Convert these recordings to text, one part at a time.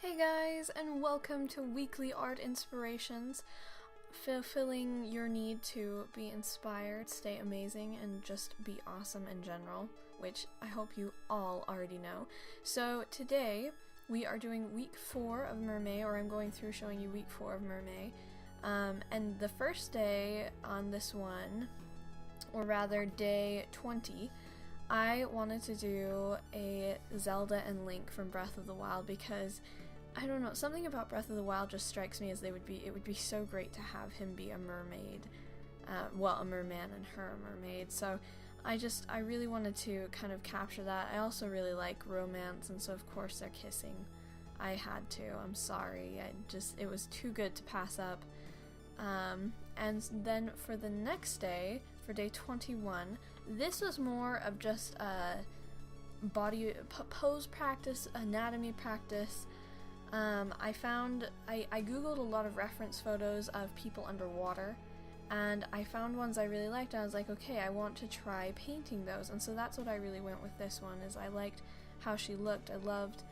Hey guys, and welcome to Weekly Art Inspirations, fulfilling your need to be inspired, stay amazing, and just be awesome in general, which I hope you all already know. So today, we are doing week 4 of Mermay, or I'm going through showing you week 4 of Mermay, and the first day on this one, or rather day 20, I wanted to do a Zelda and Link from Breath of the Wild because, I don't know, something about Breath of the Wild just strikes me as it would be so great to have him be a mermaid. A merman and her a mermaid. So I really wanted to kind of capture that. I also really like romance, and so of course they're kissing. I had to, I'm sorry. It was too good to pass up. And then for the next day, for day 21, this was more of just a body pose practice, anatomy practice. I googled a lot of reference photos of people underwater, and I found ones I really liked, and I was like, okay, I want to try painting those, and so that's what I really went with this one, is I liked how she looked. I loved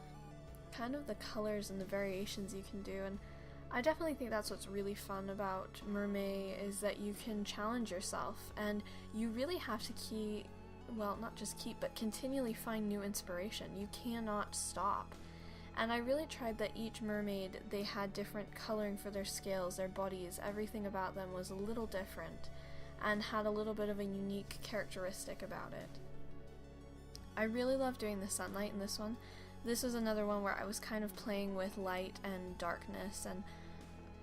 kind of the colors and the variations you can do, and I definitely think that's what's really fun about Mermay, is that you can challenge yourself, and you really have to continually find new inspiration. You cannot stop. And I really tried that each mermaid, they had different coloring for their scales, their bodies, everything about them was a little different, and had a little bit of a unique characteristic about it. I really love doing the sunlight in this one. This was another one where I was kind of playing with light and darkness, and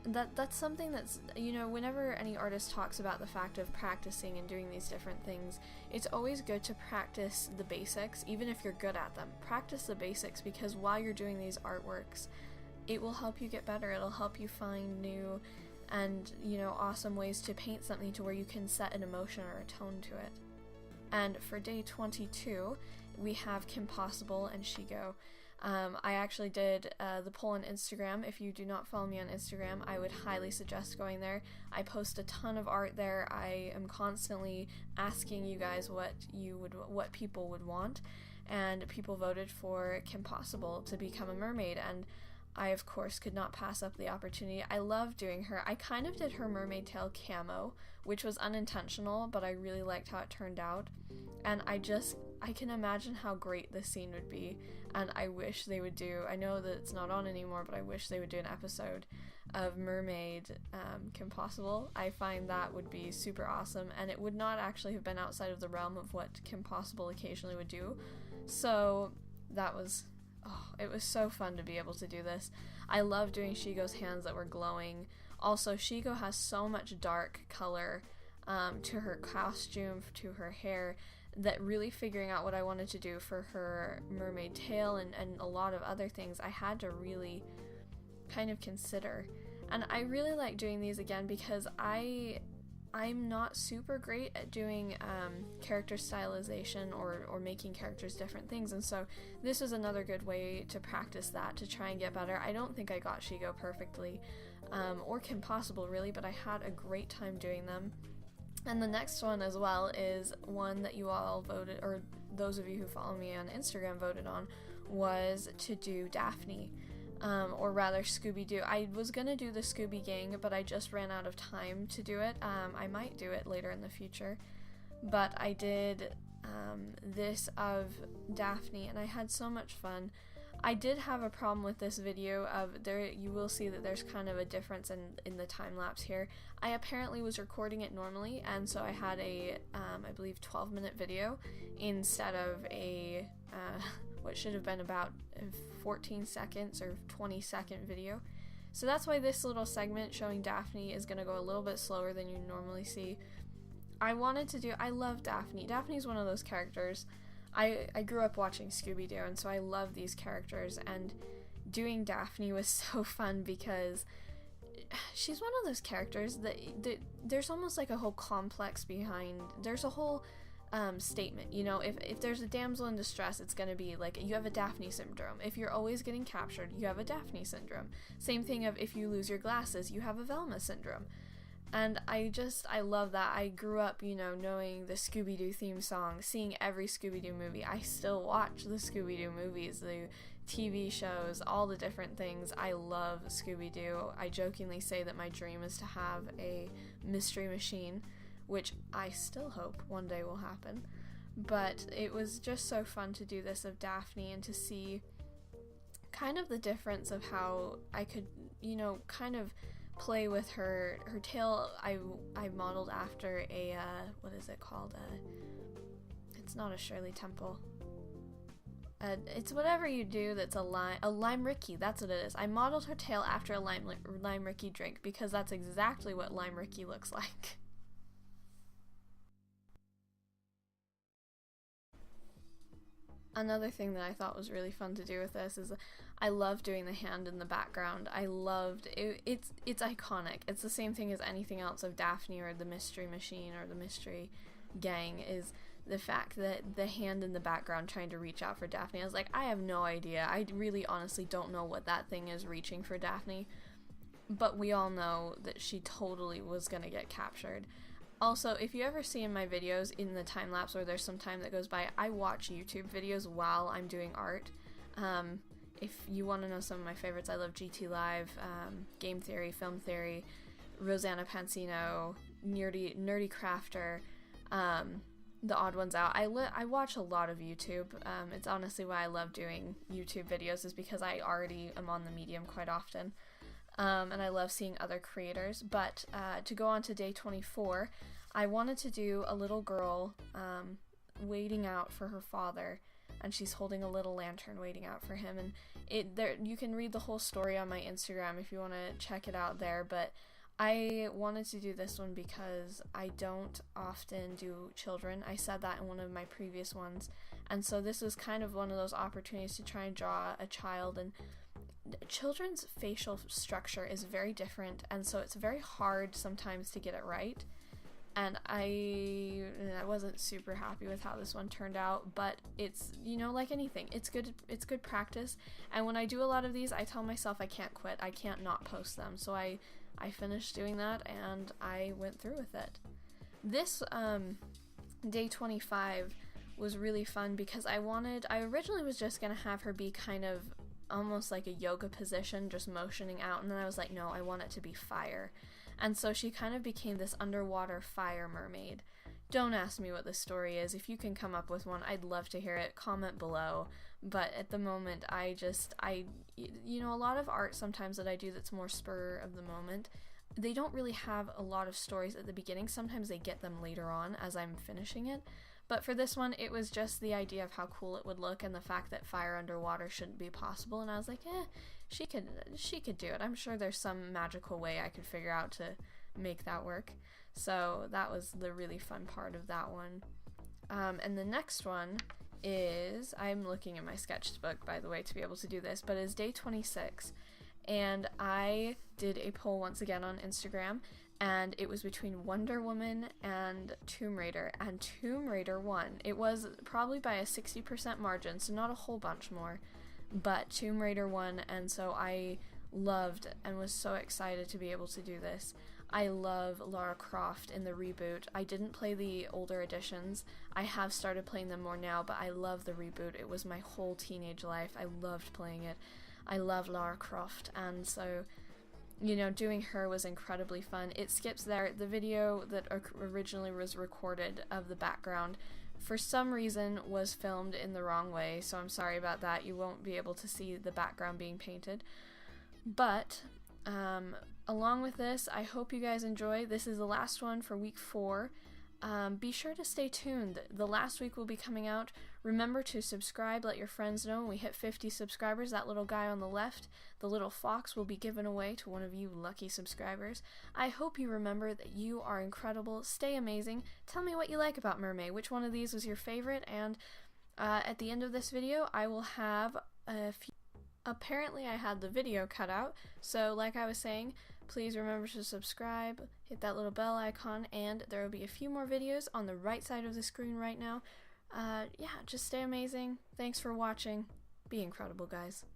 that's something that's, whenever any artist talks about the fact of practicing and doing these different things, it's always good to practice the basics, even if you're good at them. Practice the basics, because while you're doing these artworks, it will help you get better. It'll help you find new and, awesome ways to paint something to where you can set an emotion or a tone to it. And for day 22, we have Kim Possible and Shigo. I actually did the poll on Instagram. If you do not follow me on Instagram, I would highly suggest going there. I post a ton of art there. I am constantly asking you guys what people would want, and people voted for Kim Possible to become a mermaid, and I, of course, could not pass up the opportunity. I love doing her. I kind of did her mermaid tail camo, which was unintentional, but I really liked how it turned out. And I can imagine how great this scene would be, and I wish they would do, I know that it's not on anymore, but I wish they would do an episode of Mermaid Kim Possible. I find that would be super awesome, and it would not actually have been outside of the realm of what Kim Possible occasionally would do. So that was... Oh, it was so fun to be able to do this. I love doing Shigo's hands that were glowing. Also, Shigo has so much dark color to her costume, to her hair, that really figuring out what I wanted to do for her mermaid tail and a lot of other things, I had to really kind of consider. And I really like doing these again because I'm not super great at doing character stylization or making characters different things, and so this is another good way to practice that, to try and get better. I don't think I got Shigo perfectly, or Kim Possible really, but I had a great time doing them. And the next one as well is one that you all voted, or those of you who follow me on Instagram voted on, was to do Daphne. Or rather Scooby-Doo. I was gonna do the Scooby Gang, but I just ran out of time to do it. I might do it later in the future, but I did this of Daphne, and I had so much fun. I did have a problem with this video of you will see that there's kind of a difference in the time lapse here. I apparently was recording it normally, and so I had a I believe 12-minute video instead of a what should have been about 14 seconds or 20-second video. So that's why this little segment showing Daphne is going to go a little bit slower than you normally see. I love Daphne. Daphne's one of those characters. I grew up watching Scooby-Doo, and so I love these characters, and doing Daphne was so fun because she's one of those characters that there's almost like a whole complex behind, there's a whole statement, if there's a damsel in distress, it's going to be like, you have a Daphne syndrome. If you're always getting captured, you have a Daphne syndrome. Same thing of if you lose your glasses, you have a Velma syndrome. And I love that. I grew up, you know, knowing the Scooby-Doo theme song, seeing every Scooby-Doo movie. I still watch the Scooby-Doo movies, the TV shows, all the different things. I love Scooby-Doo. I jokingly say that my dream is to have a mystery machine, which I still hope one day will happen. But it was just so fun to do this of Daphne and to see kind of the difference of how I could, you know, kind of play with her tail. I modeled after a what is it called, it's not a Shirley Temple, it's whatever you do that's a lime Ricky, that's what it is. I modeled her tail after a lime Ricky drink because that's exactly what lime Ricky looks like. Another thing that I thought was really fun to do with this is I love doing the hand in the background. I loved it. It's iconic. It's the same thing as anything else of Daphne or the Mystery Machine or the Mystery Gang, is the fact that the hand in the background trying to reach out for Daphne. I was like, I have no idea. I really honestly don't know what that thing is reaching for Daphne. But we all know that she totally was gonna get captured. Also, if you ever see in my videos in the time-lapse where there's some time that goes by, I watch YouTube videos while I'm doing art. If you want to know some of my favorites, I love GT Live, Game Theory, Film Theory, Rosanna Pansino, Nerdy Crafter, The Odd Ones Out. I watch a lot of YouTube. It's honestly why I love doing YouTube videos, is because I already am on the medium quite often. And I love seeing other creators. But to go on to day 24, I wanted to do a little girl waiting out for her father, and she's holding a little lantern waiting out for him. And you can read the whole story on my Instagram if you want to check it out there. But I wanted to do this one because I don't often do children. I said that in one of my previous ones, and so this was kind of one of those opportunities to try and draw a child. And children's facial structure is very different, and so it's very hard sometimes to get it right. And I wasn't super happy with how this one turned out, but it's, you know, like anything, it's good practice. And when I do a lot of these, I tell myself I can't quit, I can't not post them. So I finished doing that and I went through with it. This day 25 was really fun because I originally was just gonna have her be kind of almost like a yoga position, just motioning out, and then I was like, no, I want it to be fire. And so she kind of became this underwater fire mermaid. Don't ask me what the story is. If you can come up with one, I'd love to hear it. Comment below. But at the moment, you know, a lot of art sometimes that I do that's more spur of the moment, they don't really have a lot of stories at the beginning. Sometimes they get them later on as I'm finishing it. But for this one, it was just the idea of how cool it would look and the fact that fire underwater shouldn't be possible. And I was like, she could do it. I'm sure there's some magical way I could figure out to make that work. So that was the really fun part of that one. And the next one is, I'm looking at my sketchbook, by the way, to be able to do this, but it's day 26. And I did a poll once again on Instagram, and it was between Wonder Woman and Tomb Raider, and Tomb Raider won. It was probably by a 60% margin, so not a whole bunch more, but Tomb Raider won, and so I loved and was so excited to be able to do this. I love Lara Croft in the reboot. I didn't play the older editions. I have started playing them more now, but I love the reboot. It was my whole teenage life. I loved playing it. I love Lara Croft, and so, you know, doing her was incredibly fun. It skips there. The video that originally was recorded of the background, for some reason, was filmed in the wrong way, so I'm sorry about that. You won't be able to see the background being painted. But, along with this, I hope you guys enjoy. This is the last one for week 4. Be sure to stay tuned. The last week will be coming out. Remember to subscribe, let your friends know when we hit 50 subscribers. That little guy on the left, the little fox, will be given away to one of you lucky subscribers. I hope you remember that you are incredible. Stay amazing. Tell me what you like about Mermay. Which one of these was your favorite? And at the end of this video, I will have a few... Apparently I had the video cut out, so like I was saying, please remember to subscribe, hit that little bell icon, and there will be a few more videos on the right side of the screen right now. Yeah, just stay amazing. Thanks for watching. Be incredible, guys.